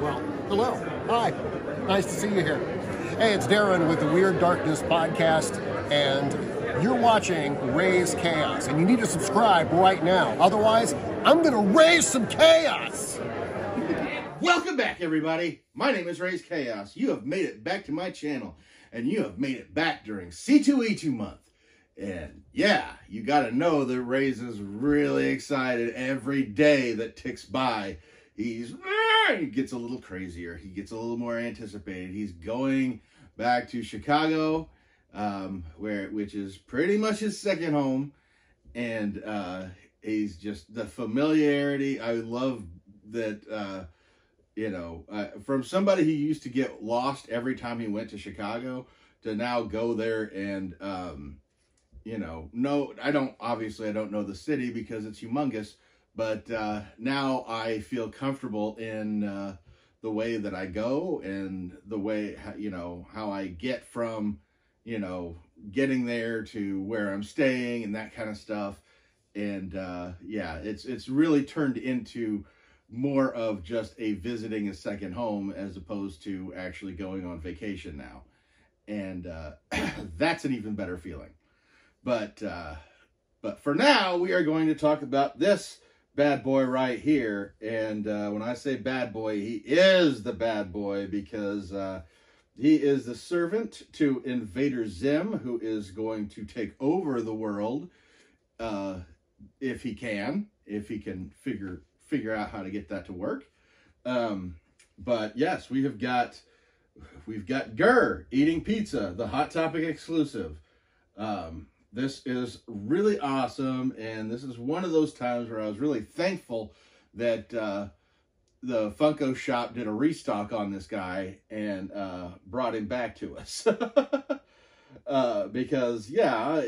Well, hello. Hi. Nice to see you here. Hey, it's Darren with the Weird Darkness podcast, and you're watching Raze Chaos, and you need to subscribe right now. Otherwise, I'm going to raise some chaos. Welcome back, everybody. My name is Raze Chaos. You have made it back to my channel, and you have made it back during C2E2 month. And yeah, you got to know that Raze is really excited every day that ticks by. He gets a little crazier. He gets a little more anticipated. He's going back to Chicago, which is pretty much his second home. And he's just the familiarity. I love that, from somebody who used to get lost every time he went to Chicago to now go there and, I don't know the city because it's humongous. But now I feel comfortable in the way that I go and the way, how I get from, getting there to where I'm staying and that kind of stuff. And it's really turned into more of just a visiting a second home as opposed to actually going on vacation now. And that's an even better feeling. But for now, we are going to talk about this bad boy right here. And when I say bad boy, he is the bad boy because he is the servant to Invader Zim, who is going to take over the world if he can figure out how to get that to work. But yes, we've got Gurr eating pizza, the Hot Topic exclusive. This is really awesome, and this is one of those times where I was really thankful that the Funko shop did a restock on this guy and brought him back to us. Because, yeah,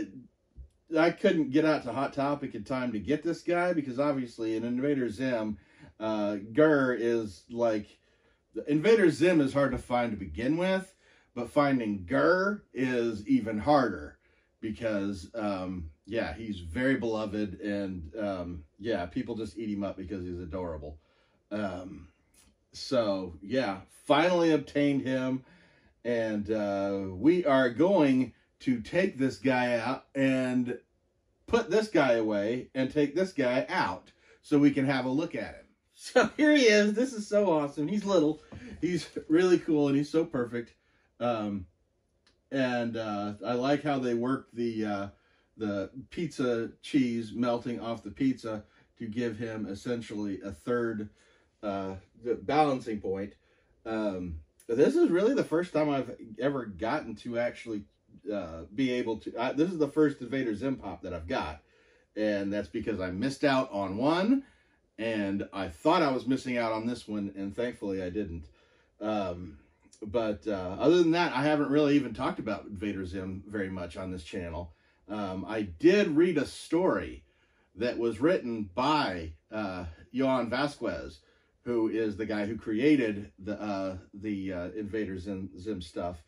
I couldn't get out to Hot Topic in time to get this guy because, obviously, in Invader Zim, Gurr is like... Invader Zim is hard to find to begin with, but finding Gurr is even harder. Because, he's very beloved, and, people just eat him up because he's adorable. Finally obtained him, and we are going to take this guy out and put this guy away and take this guy out so we can have a look at him. So here he is. This is so awesome. He's little. He's really cool, and he's so perfect. And I like how they work the pizza cheese melting off the pizza to give him essentially a third balancing point. This is really the first time I've ever gotten to actually be able to... this is the first Invader Zim Pop that I've got. And that's because I missed out on one. And I thought I was missing out on this one. And thankfully I didn't. But other than that, I haven't really even talked about Invader Zim very much on this channel. I did read a story that was written by Johan Vasquez, who is the guy who created the Invader Zim stuff.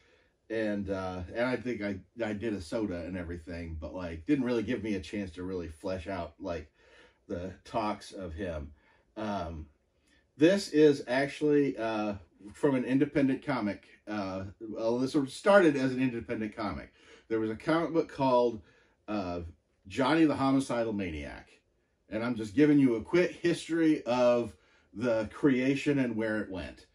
And I think I did a soda and everything, but like didn't really give me a chance to really flesh out like the talks of him. This is actually from an independent comic. This started as an independent comic. There was a comic book called Johnny the Homicidal Maniac. And I'm just giving you a quick history of the creation and where it went.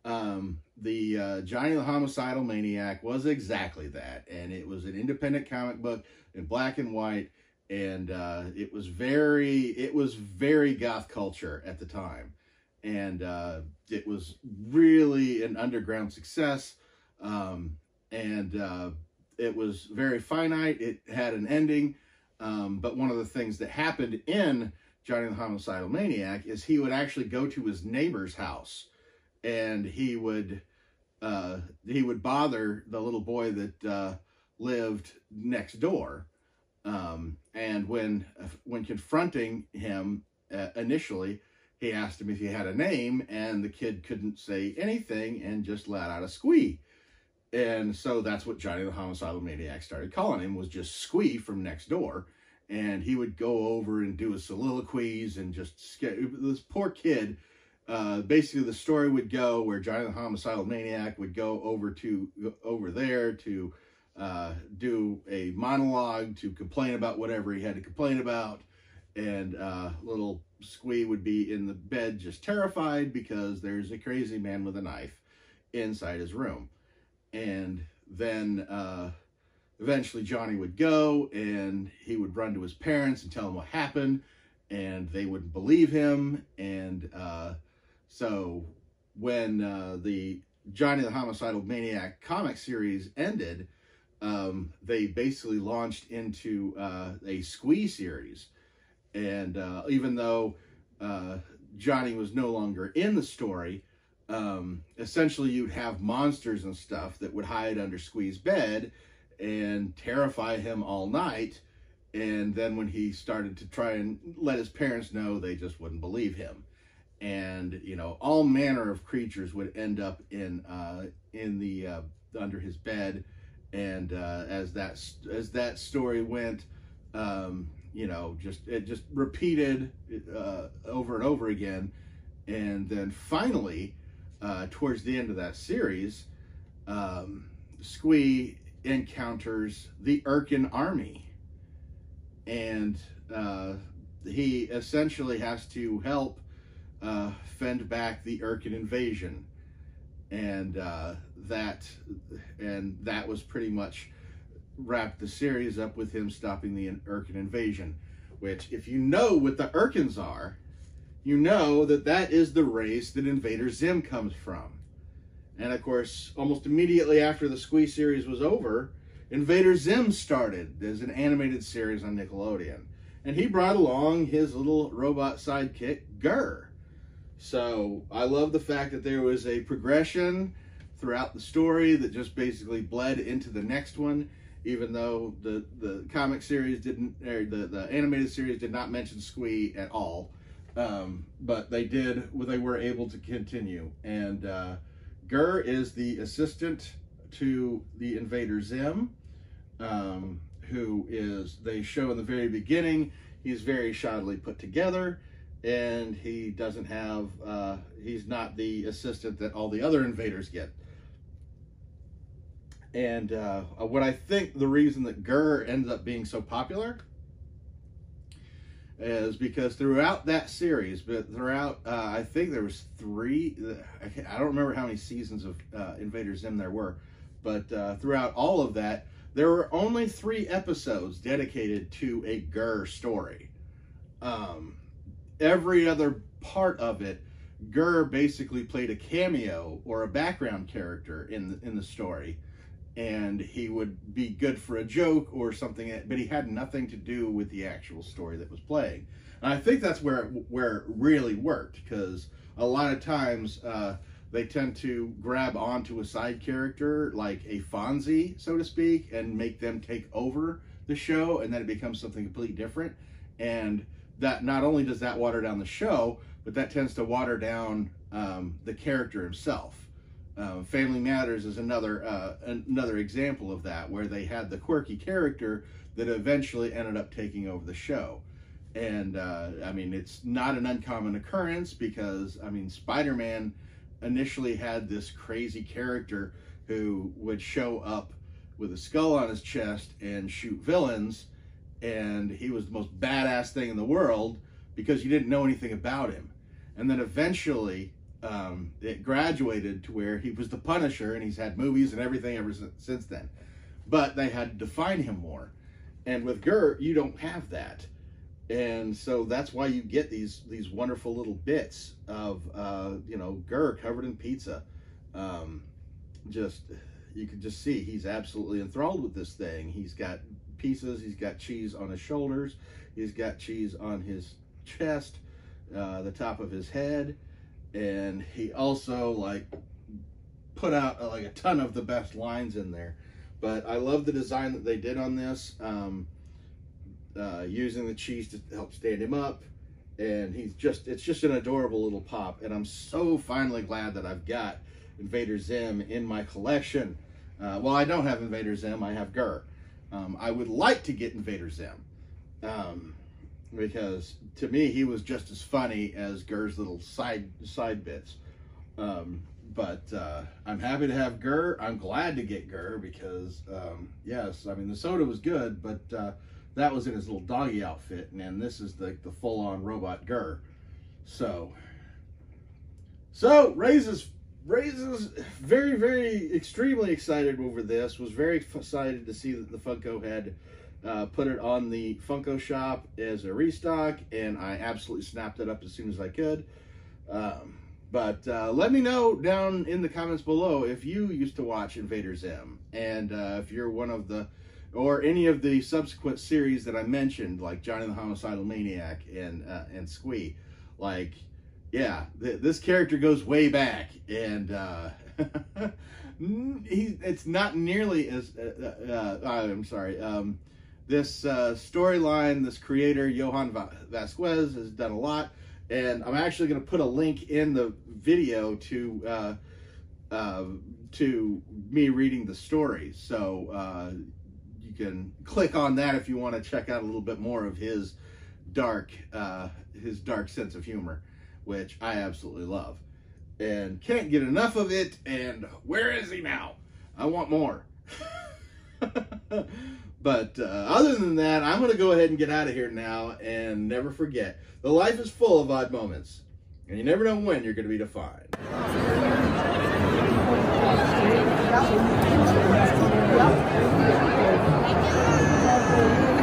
The Johnny the Homicidal Maniac was exactly that. And it was an independent comic book in black and white. And it was very goth culture at the time. And it was really an underground success. It was very finite. It had an ending. But one of the things that happened in Johnny the Homicidal Maniac is he would actually go to his neighbor's house. And he would bother the little boy that lived next door. And when confronting him initially, he asked him if he had a name, and the kid couldn't say anything and just let out a squee. And so that's what Johnny the Homicidal Maniac started calling him, was just Squee from next door. And he would go over and do his soliloquies and just scare this poor kid basically the story would go where Johnny the Homicidal Maniac would go over there to do a monologue to complain about whatever he had to complain about, and little Squee would be in the bed just terrified because there's a crazy man with a knife inside his room. And then eventually Johnny would go and he would run to his parents and tell them what happened, and they wouldn't believe him. And so when the Johnny the Homicidal Maniac comic series ended, they basically launched into a Squee series. And even though Johnny was no longer in the story, essentially you'd have monsters and stuff that would hide under Squee's bed and terrify him all night. And then when he started to try and let his parents know, they just wouldn't believe him. And, you know, all manner of creatures would end up in the under his bed. And as that story went, you know, it just repeated over and over again. And then finally, towards the end of that series, Squee encounters the Urkin army, and he essentially has to help fend back the Urkin invasion, and that was pretty much wrapped the series up with him stopping the Urkin invasion, which, if you know what the Urkins are, you know that is the race that Invader Zim comes from. And of course, almost immediately after the Squee series was over, Invader Zim started as an animated series on Nickelodeon. And he brought along his little robot sidekick, Gurr. So I love the fact that there was a progression throughout the story that just basically bled into the next one, even though the comic series didn't, or the animated series did not mention Squee at all. But they were able to continue. And Gurr is the assistant to the Invader Zim, who is, they show in the very beginning, he's very shoddily put together, and he doesn't have, he's not the assistant that all the other invaders get. And what I think the reason that Gurr ends up being so popular is because throughout that series, but throughout, I think there was 3, I don't remember how many seasons of Invader Zim there were, but throughout all of that, there were only 3 episodes dedicated to a Gurr story. Every other part of it, Gurr basically played a cameo or a background character in the story, and he would be good for a joke or something, but he had nothing to do with the actual story that was playing. And I think that's where it really worked, because a lot of times they tend to grab onto a side character like a Fonzie, so to speak, and make them take over the show, and then it becomes something completely different. And that not only does that water down the show, but that tends to water down the character himself. Family Matters is another example of that, where they had the quirky character that eventually ended up taking over the show. And I mean, it's not an uncommon occurrence, because I mean, Spider-Man initially had this crazy character who would show up with a skull on his chest and shoot villains, and he was the most badass thing in the world because you didn't know anything about him. And then eventually it graduated to where he was the Punisher, and he's had movies and everything ever since then. But they had to define him more. And with Gurr, you don't have that. And so that's why you get these wonderful little bits of, you know, Gurr covered in pizza. You can just see he's absolutely enthralled with this thing. He's got pieces, he's got cheese on his shoulders, he's got cheese on his chest, the top of his head, and he also like put out like a ton of the best lines in there. But I love the design that they did on this, using the cheese to help stand him up, and it's just an adorable little pop. And I'm so finally glad that I've got Invader Zim in my collection. Well, I don't have Invader Zim, I have Gurr. I would like to get Invader Zim. because to me he was just as funny as Gurr's little side bits. But I'm happy to have Gurr. I'm glad to get Gurr because yes, I mean the soda was good, but that was in his little doggy outfit, and then this is the full-on robot Gurr. So Raze is very, very, extremely excited over this. Was very excited to see that the Funko had put it on the Funko shop as a restock, and I absolutely snapped it up as soon as I could. But let me know down in the comments below if you used to watch Invader Zim, and if you're one of the, or any of the subsequent series that I mentioned, like Johnny the Homicidal Maniac and Squee. Like, yeah, this character goes way back, and it's not nearly as I'm sorry. This storyline, this creator Johan Vasquez has done a lot, and I'm actually going to put a link in the video to me reading the story, so you can click on that if you want to check out a little bit more of his dark sense of humor, which I absolutely love and can't get enough of it. And where is he now? I want more. But other than that, I'm going to go ahead and get out of here now, and never forget, the life is full of odd moments, and you never know when you're going to be defined. Yep.